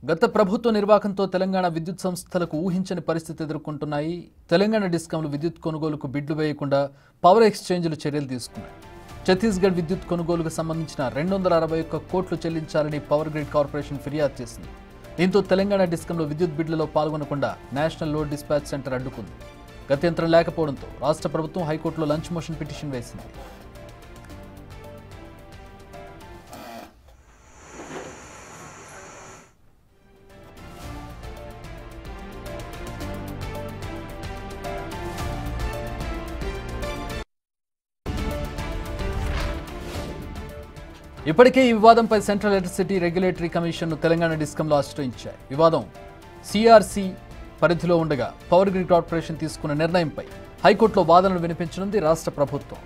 గత ప్రభుత్వ నిర్వాహకంతో తెలంగాణ విద్యుత్ సంస్థలకు ఊహించని పరిస్థితి ఎదుర్కొంటున్నాయి. తెలంగాణ డిస్కంలు విద్యుత్ కొనుగోలుకు బిడ్లు వేయకుండా పవర్ ఎక్స్చేంజ్లు చర్యలు తీసుకున్నాయి. ఛత్తీస్గఢ్ విద్యుత్ కొనుగోలుకు సంబంధించిన 261 కోట్లు చెల్లించాలని పవర్ గ్రిడ్ కార్పొరేషన్ ఫిర్యాదు చేసింది. దీంతో తెలంగాణ డిస్కంలో విద్యుత్ బిడ్లలో పాల్గొనకుండా నేషనల్ లోడ్ డిస్పాచ్ సెంటర్ అడ్డుకుంది. గత్యంతరం లేకపోవడంతో రాష్ట్ర ప్రభుత్వం హైకోర్టులో లంచ్ మోషన్ పిటిషన్ వేసింది. ఇప్పటికే ఈ వివాదంపై సెంట్రల్ ఎలక్ట్రిసిటీ రెగ్యులేటరీ కమిషన్ను తెలంగాణ డిస్కంలో ఆశ్రయించాయి. వివాదం సిఆర్సి పరిధిలో ఉండగా పవర్ గ్రిడ్ కార్పొరేషన్ తీసుకున్న నిర్ణయంపై హైకోర్టులో వాదనలు వినిపించనుంది రాష్ట్ర ప్రభుత్వం.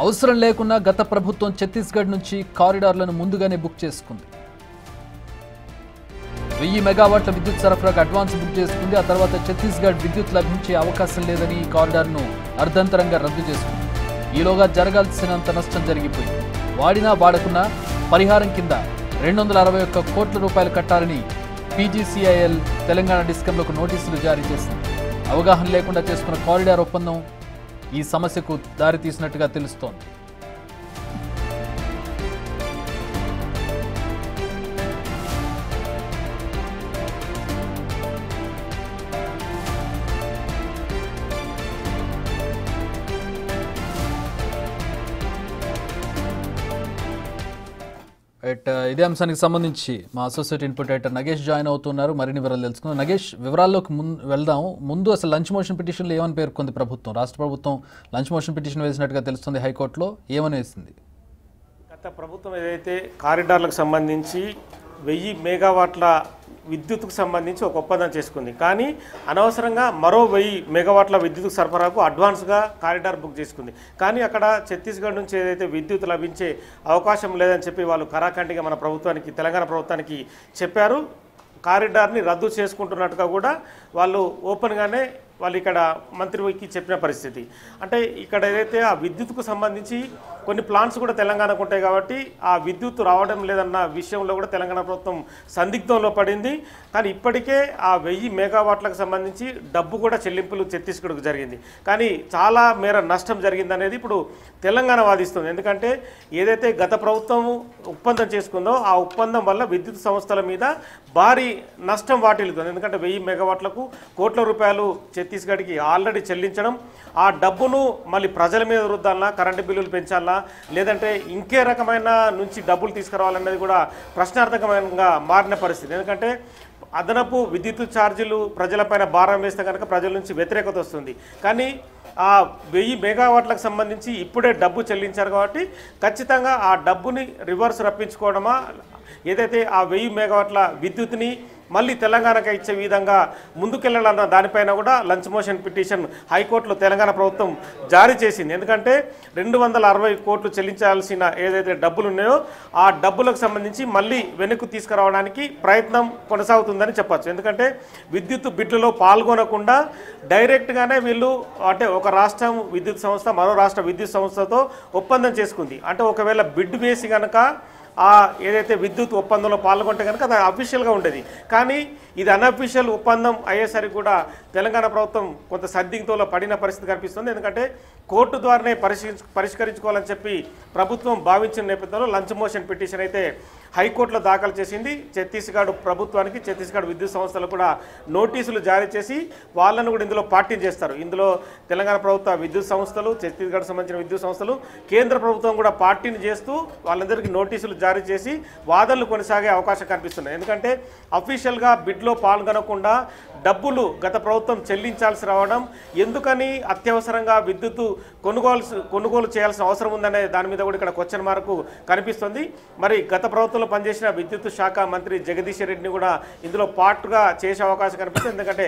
అవసరం లేకున్నా గత ప్రభుత్వం ఛత్తీస్గఢ్ నుంచి కారిడార్లను ముందుగానే బుక్ చేసుకుంది. 1000 మెగావాట్ల విద్యుత్ సరఫరాకు అడ్వాన్స్ బుక్ చేసుకుంది. ఆ తర్వాత ఛత్తీస్గఢ్ విద్యుత్ లభించే అవకాశం లేదని ఈ కారిడార్ను అర్ధంతరంగా రద్దు చేసుకుంది. ఈలోగా జరగాల్సినంత నష్టం జరిగిపోయింది. వాడినా వాడకున్నా పరిహారం కింద 261 కోట్ల రూపాయలు కట్టాలని పీజీసీఐఎల్ తెలంగాణ డిస్కంలకు నోటీసులు జారీ చేసింది. అవగాహన లేకుండా చేసుకున్న కారిడార్ ఒప్పందం ఈ సమస్యకు దారితీసినట్టుగా తెలుస్తోంది. ఇదే అంశానికి సంబంధించి మా associate input editor Nagesh join అవుతున్నారు. మరిన్ని వివరాలు తెలుసుకుందాం. నగేష్, వివరాల్లోకి వెళ్దాం. ముందు అసలు లంచ్ మోషన్ పిటిషన్లో ఏమని పేర్కొంది ప్రభుత్వం? రాష్ట్ర ప్రభుత్వం లంచ్ మోషన్ పిటిషన్ వేసినట్టుగా తెలుస్తుంది. హైకోర్టులో ఏమని వేసింది? గత ప్రభుత్వం ఏదైతే కారిడార్లకు సంబంధించి 1000 మెగావాట్ల విద్యుత్కు సంబంధించి ఒక ఒప్పందం చేసుకుంది. కానీ అనవసరంగా మరో 1000 మెగావాట్ల విద్యుత్ సరఫరాకు అడ్వాన్స్గా కారిడార్ బుక్ చేసుకుంది. కానీ అక్కడ ఛత్తీస్గఢ్ నుంచి ఏదైతే విద్యుత్ లభించే అవకాశం లేదని చెప్పి వాళ్ళు కరాఖండిగా మన ప్రభుత్వానికి, తెలంగాణ ప్రభుత్వానికి చెప్పారు. కారిడార్ని రద్దు చేసుకుంటున్నట్టుగా కూడా వాళ్ళు ఓపెన్గానే వాళ్ళు ఇక్కడ మంత్రికి చెప్పిన పరిస్థితి. అంటే ఇక్కడ ఏదైతే ఆ విద్యుత్కు సంబంధించి కొన్ని ప్లాంట్స్ కూడా తెలంగాణకు ఉంటాయి కాబట్టి ఆ విద్యుత్ రావడం లేదన్న విషయంలో కూడా తెలంగాణ ప్రభుత్వం సందిగ్ధంలో పడింది. కానీ ఇప్పటికే ఆ 1000 మెగావాట్లకు సంబంధించి డబ్బు కూడా చెల్లింపులు ఛత్తీస్గఢ్కు జరిగింది. కానీ చాలా మేర నష్టం జరిగిందనేది ఇప్పుడు తెలంగాణ వాదిస్తుంది. ఎందుకంటే ఏదైతే గత ప్రభుత్వం ఒప్పందం చేసుకుందో ఆ ఒప్పందం వల్ల విద్యుత్ సంస్థల మీద భారీ నష్టం వాటిల్లుతుంది. ఎందుకంటే 1000 మెగావాట్లకు కోట్ల రూపాయలు ఛత్తీస్గఢ్కి ఆల్రెడీ చెల్లించడం, ఆ డబ్బును మళ్ళీ ప్రజల మీద రుద్దాలన్నా, కరెంటు బిల్లులు పెంచాలన్నా, లేదంటే ఇంకే రకమైన నుంచి డబ్బులు తీసుకురావాలనేది కూడా ప్రశ్నార్థకంగా మారిన పరిస్థితి. ఎందుకంటే అదనపు విద్యుత్ ఛార్జీలు ప్రజలపైన భారం వేస్తే కనుక ప్రజల నుంచి వ్యతిరేకత వస్తుంది. కానీ ఆ 1000 మెగావాట్లకు సంబంధించి ఇప్పుడే డబ్బు చెల్లించారు కాబట్టి ఖచ్చితంగా ఆ డబ్బుని రివర్స్ రప్పించుకోవడమా, ఏదైతే ఆ 1000 మెగావాట్ల విద్యుత్ని మళ్ళీ తెలంగాణకు ఇచ్చే విధంగా ముందుకెళ్లాలన్న దానిపైన కూడా లంచ్ మోషన్ పిటిషన్ హైకోర్టులో తెలంగాణ ప్రభుత్వం జారీ చేసింది. ఎందుకంటే 260 కోట్లు చెల్లించాల్సిన ఏదైతే డబ్బులు ఉన్నాయో ఆ డబ్బులకు సంబంధించి మళ్ళీ వెనక్కు తీసుకురావడానికి ప్రయత్నం కొనసాగుతుందని చెప్పచ్చు. ఎందుకంటే విద్యుత్ బిడ్లలో పాల్గొనకుండా డైరెక్ట్గానే వీళ్ళు, అంటే ఒక రాష్ట్రం విద్యుత్ సంస్థ మరో రాష్ట్ర విద్యుత్ సంస్థతో ఒప్పందం చేసుకుంది. అంటే ఒకవేళ బిడ్ వేసి కనుక ఆ ఏదైతే విద్యుత్ ఒప్పందంలో పాల్గొంటే కనుక అది అఫీషియల్గా ఉండేది. కానీ ఇది అన్అఫీషియల్ ఒప్పందం అయ్యేసరికి కూడా తెలంగాణ ప్రభుత్వం కొంత సందిగ్ధంలో పడిన పరిస్థితి కనిపిస్తుంది. ఎందుకంటే కోర్టు ద్వారానే పరిష్కరించుకోవాలని చెప్పి ప్రభుత్వం భావించిన నేపథ్యంలో లంచ్ మోషన్ పిటిషన్ అయితే హైకోర్టులో దాఖలు చేసింది. ఛత్తీస్గఢ్ ప్రభుత్వానికి, ఛత్తీస్గఢ్ విద్యుత్ సంస్థలకు కూడా నోటీసులు జారీ చేసి వాళ్ళను కూడా ఇందులో పార్టీ చేస్తారు. ఇందులో తెలంగాణ ప్రభుత్వ విద్యుత్ సంస్థలు, ఛత్తీస్గఢ్ సంబంధించిన విద్యుత్ సంస్థలు, కేంద్ర ప్రభుత్వం కూడా పార్టీని చేస్తూ వాళ్ళందరికీ నోటీసులు జారీ చేసి వాదనలు కొనసాగే అవకాశం కనిపిస్తున్నాయి. ఎందుకంటే అఫీషియల్గా బిడ్లో పాల్గొనకుండా డబ్బులు గత ప్రభుత్వం చెల్లించాల్సి రావడం, ఎందుకని అత్యవసరంగా విద్యుత్ కొనుగోలు చేయాల్సిన అవసరం ఉందనే దాని మీద కూడా ఇక్కడ క్వశ్చన్ మార్కు కనిపిస్తుంది. మరి గత ప్రభుత్వంలో పనిచేసిన విద్యుత్ శాఖ మంత్రి జగదీష్ రెడ్డిని కూడా ఇందులో పార్ట్గా చేసే అవకాశం కనిపిస్తుంది. ఎందుకంటే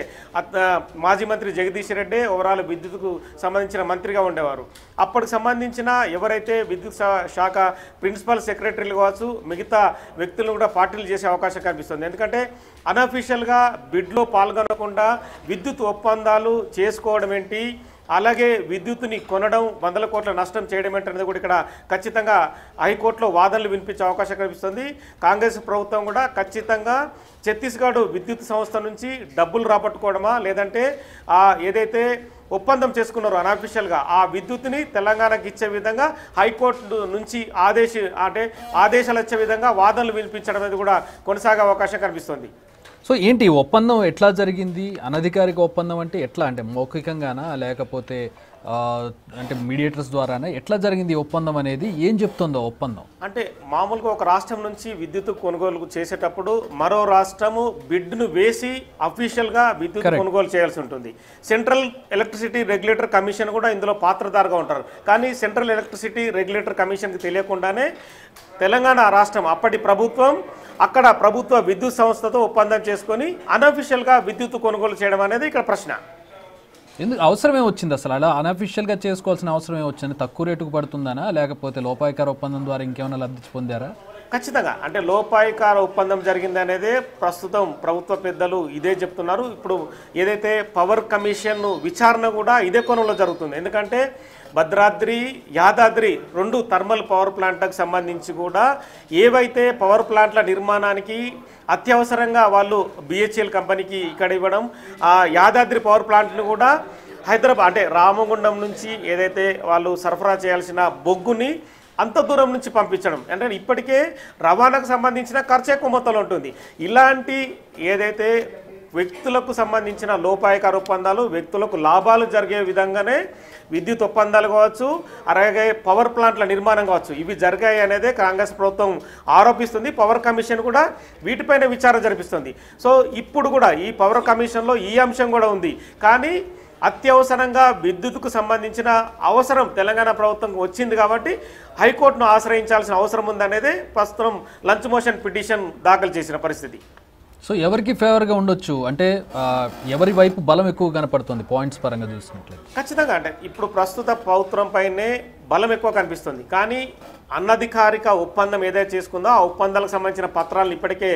మాజీ మంత్రి జగదీష్ రెడ్డి ఓవరాల్ విద్యుత్కు సంబంధించిన మంత్రిగా ఉండేవారు. అప్పటికి సంబంధించిన ఎవరైతే విద్యుత్ శాఖ ప్రిన్సిపల్ సెక్రటరీలు కావచ్చు, మిగతా వ్యక్తులను కూడా పార్టీలు చేసే అవకాశం కనిపిస్తుంది. ఎందుకంటే అన్అఫీషియల్గా బిడ్లో పాల్గొనకుండా విద్యుత్ ఒప్పందాలు చేసుకోవడం ఏంటి, అలాగే విద్యుత్తుని కొనడం, వందల కోట్ల నష్టం చేయడం ఏంటనేది కూడా ఇక్కడ ఖచ్చితంగా హైకోర్టులో వాదనలు వినిపించే అవకాశం కనిపిస్తుంది. కాంగ్రెస్ ప్రభుత్వం కూడా ఖచ్చితంగా ఛత్తీస్గఢ్ విద్యుత్ సంస్థ నుంచి డబ్బులు రాబట్టుకోవడమా, లేదంటే ఏదైతే ఒప్పందం చేసుకున్నారో అన్అఫీషియల్గా ఆ విద్యుత్తుని తెలంగాణకి ఇచ్చే విధంగా హైకోర్టు నుంచి ఆదేశాలు వచ్చే విధంగా వాదనలు వినిపించడం అనేది కూడా కొనసాగే అవకాశం కనిపిస్తుంది. సో ఏంటి ఒప్పందం ఎట్లా జరిగింది? అనధికారిక ఒప్పందం అంటే ఎట్లా, అంటే మౌఖికంగానా లేకపోతే అంటే మీడియేటర్స్ ద్వారానా, ఎట్లా జరిగింది ఒప్పందం అనేది? ఏం చెప్తుందో ఒప్పందం? అంటే మామూలుగా ఒక రాష్ట్రం నుంచి విద్యుత్ కొనుగోలు చేసేటప్పుడు మరో రాష్ట్రము బిడ్ను వేసి అఫీషియల్గా విద్యుత్ కొనుగోలు చేయాల్సి ఉంటుంది. సెంట్రల్ ఎలక్ట్రిసిటీ రెగ్యులేటర్ కమిషన్ కూడా ఇందులో పాత్రధారగా ఉంటారు. కానీ సెంట్రల్ ఎలక్ట్రిసిటీ రెగ్యులేటర్ కమిషన్కి తెలియకుండానే తెలంగాణ రాష్ట్రం అప్పటి ప్రభుత్వం అక్కడ ప్రభుత్వ విద్యుత్ సంస్థతో ఒప్పందం చేసుకొని అన్అఫీషియల్గా విద్యుత్ కొనుగోలు చేయడం అనేది ఇక్కడ ప్రశ్న. ఎందుకు అవసరమే వచ్చింది అసలు? అలా అన్అఫీషియల్గా చేసుకోవాల్సిన అవసరమే వచ్చింది? తక్కువ రేటుకు పడుతుందనా, లేకపోతే లోపాయికార ఒప్పందం ద్వారా ఇంకేమైనా లబ్ధి పొందారా? ఖచ్చితంగా అంటే లోపాయికార ఒప్పందం జరిగింది అనేదే ప్రస్తుతం ప్రభుత్వ పెద్దలు ఇదే చెప్తున్నారు. ఇప్పుడు ఏదైతే పవర్ కమిషన్ విచారణ కూడా ఇదే కోణంలో జరుగుతుంది. ఎందుకంటే భద్రాద్రి, యాదాద్రి 2 థర్మల్ పవర్ ప్లాంట్లకు సంబంధించి కూడా ఏవైతే పవర్ ప్లాంట్ల నిర్మాణానికి అత్యవసరంగా వాళ్ళు బిహెచ్ఎల్ కంపెనీకి ఇక్కడ ఇవ్వడం, ఆ యాదాద్రి పవర్ ప్లాంట్ను కూడా హైదరాబాద్ అంటే రామగుండం నుంచి ఏదైతే వాళ్ళు సరఫరా చేయాల్సిన బొగ్గుని అంత దూరం నుంచి పంపించడం, అంటే ఇప్పటికే రవాణాకు సంబంధించిన ఖర్చు ఎక్కువ మొత్తంలో ఉంటుంది. ఇలాంటి ఏదైతే వ్యక్తులకు సంబంధించిన లోపాయకార ఒప్పందాలు, వ్యక్తులకు లాభాలు జరిగే విధంగానే విద్యుత్ ఒప్పందాలు కావచ్చు, అలాగే పవర్ ప్లాంట్ల నిర్మాణం కావచ్చు, ఇవి జరిగాయి అనేదే కాంగ్రెస్ ప్రభుత్వం ఆరోపిస్తుంది. పవర్ కమిషన్ కూడా వీటిపైన విచారణ జరిపిస్తుంది. సో ఇప్పుడు కూడా ఈ పవర్ కమిషన్లో ఈ అంశం కూడా ఉంది. కానీ అత్యవసరంగా విద్యుత్కు సంబంధించిన అవసరం తెలంగాణ ప్రభుత్వం వచ్చింది కాబట్టి హైకోర్టును ఆశ్రయించాల్సిన అవసరం ఉందనేదే ప్రస్తుతం లంచ్ మోషన్ పిటిషన్ దాఖలు చేసిన పరిస్థితి. సో ఎవరికి ఫేవర్గా ఉండొచ్చు అంటే ఎవరి వైపు బలం ఎక్కువ కనపడుతుంది పాయింట్స్ పరంగా చూసినట్లయితే? ఖచ్చితంగా అంటే ఇప్పుడు ప్రస్తుత ప్రభుత్వం పైనే బలం ఎక్కువ కనిపిస్తుంది. కానీ అనధికారిక ఒప్పందం ఏదైతే చేసుకుందో ఆ ఒప్పందాలకు సంబంధించిన పత్రాలను ఇప్పటికే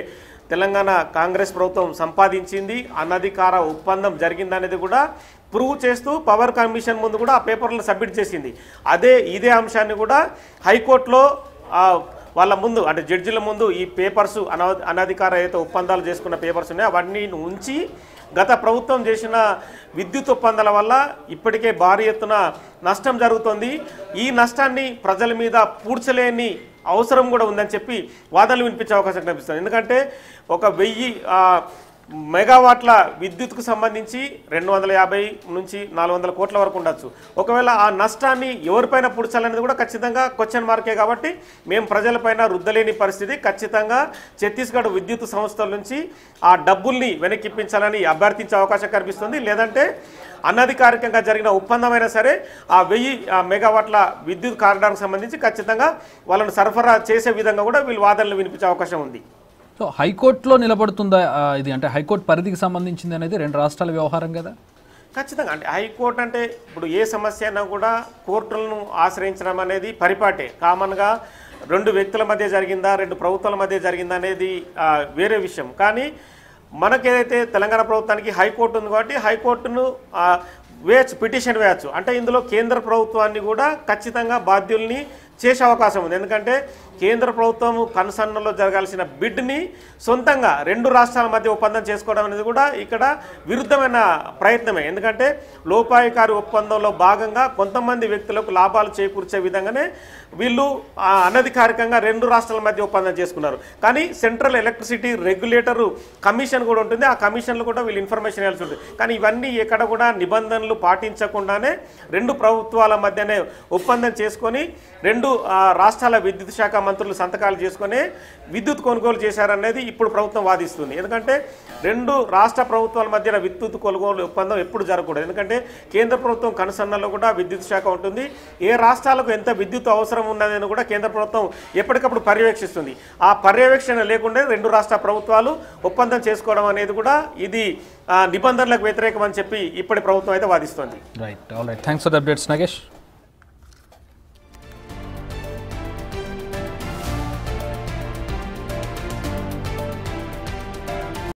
తెలంగాణ కాంగ్రెస్ ప్రభుత్వం సంపాదించింది. అనధికార ఒప్పందం జరిగిందనేది కూడా ప్రూవ్ చేస్తూ పవర్ కమిషన్ ముందు కూడా ఆ పేపర్లను సబ్మిట్ చేసింది. ఇదే అంశాన్ని కూడా హైకోర్టులో వాళ్ళ ముందు అంటే జడ్జిల ముందు ఈ పేపర్స్ అనధికార ఏదైతే ఒప్పందాలు చేసుకున్న పేపర్స్ ఉన్నాయో అవన్నీ ఉంచి గత ప్రభుత్వం చేసిన విద్యుత్ ఒప్పందాల వల్ల ఇప్పటికే భారీ ఎత్తున నష్టం జరుగుతుంది, ఈ నష్టాన్ని ప్రజల మీద పూడ్చలేని అవసరం కూడా ఉందని చెప్పి వాదనలు వినిపించే అవకాశం కనిపిస్తుంది. ఎందుకంటే 1000 మెగావాట్ల విద్యుత్కు సంబంధించి 250 నుంచి 400 కోట్ల వరకు ఉండొచ్చు. ఒకవేళ ఆ నష్టాన్ని ఎవరిపైన పూడ్చాలనేది కూడా ఖచ్చితంగా క్వశ్చన్ మార్కే. కాబట్టి మేము ప్రజలపైన రుద్దలేని పరిస్థితి. ఖచ్చితంగా ఛత్తీస్గఢ్ విద్యుత్ సంస్థల నుంచి ఆ డబ్బుల్ని వెనక్కిప్పించాలని అభ్యర్థించే అవకాశం కనిపిస్తుంది. లేదంటే అనధికారికంగా జరిగిన ఒప్పందమైనా సరే ఆ 1000 మెగావాట్ల విద్యుత్ కారిడార్కు సంబంధించి ఖచ్చితంగా వాళ్ళను సరఫరా చేసే విధంగా కూడా వీళ్ళు వాదనలు వినిపించే అవకాశం ఉంది. సో హైకోర్టులో నిలబడుతుందా ఇది? అంటే హైకోర్టు పరిధికి సంబంధించింది అనేది 2 రాష్ట్రాల వ్యవహారం కదా. ఖచ్చితంగా అంటే హైకోర్టు అంటే ఇప్పుడు ఏ సమస్య అయినా కూడా కోర్టులను ఆశ్రయించడం అనేది పరిపాటే. కామన్గా 2 వ్యక్తుల మధ్య జరిగిందా, 2 ప్రభుత్వాల మధ్య జరిగిందా అనేది వేరే విషయం. కానీ మనకేదైతే తెలంగాణ ప్రభుత్వానికి హైకోర్టు ఉంది కాబట్టి హైకోర్టును పిటిషన్ వేయచ్చు. అంటే ఇందులో కేంద్ర ప్రభుత్వాన్ని కూడా ఖచ్చితంగా బాధ్యుల్ని చేసే అవకాశం ఉంది. ఎందుకంటే కేంద్ర ప్రభుత్వం కన్సర్న్లో జరగాల్సిన బిడ్ని సొంతంగా 2 రాష్ట్రాల మధ్య ఒప్పందం చేసుకోవడం అనేది కూడా ఇక్కడ విరుద్ధమైన ప్రయత్నమే. ఎందుకంటే లోపాయికారి ఒప్పందంలో భాగంగా కొంతమంది వ్యక్తులకు లాభాలు చేకూర్చే విధంగానే వీళ్ళు అనధికారికంగా 2 రాష్ట్రాల మధ్య ఒప్పందం చేసుకున్నారు. కానీ సెంట్రల్ ఎలక్ట్రిసిటీ రెగ్యులేటర్ కమిషన్ కూడా ఉంటుంది, ఆ కమిషన్లో కూడా వీళ్ళు ఇన్ఫర్మేషన్ ఇవ్వాల్సి ఉంటుంది. కానీ ఇవన్నీ ఎక్కడ కూడా నిబంధనలు పాటించకుండానే 2 ప్రభుత్వాల మధ్యనే ఒప్పందం చేసుకొని 2 2 రాష్ట్రాల విద్యుత్ శాఖ మంత్రులు సంతకాలు చేసుకునే విద్యుత్ కొనుగోలు చేశారనేది ఇప్పుడు ప్రభుత్వం వాదిస్తుంది. ఎందుకంటే 2 రాష్ట్ర ప్రభుత్వాల మధ్యన విద్యుత్ కొనుగోలు ఒప్పందం ఎప్పుడు జరగకూడదు. ఎందుకంటే కేంద్ర ప్రభుత్వం కనుసన్నలో కూడా విద్యుత్ శాఖ ఉంటుంది. ఏ రాష్ట్రాలకు ఎంత విద్యుత్ అవసరం ఉన్నదని కూడా కేంద్ర ప్రభుత్వం ఎప్పటికప్పుడు పర్యవేక్షిస్తుంది. ఆ పర్యవేక్షణ లేకుండా 2 రాష్ట్ర ప్రభుత్వాలు ఒప్పందం చేసుకోవడం అనేది కూడా ఇది నిబంధనలకు వ్యతిరేకం అని చెప్పి ఇప్పటి ప్రభుత్వం అయితే వాదిస్తోంది. Right, all right, thanks for the updates Nagesh.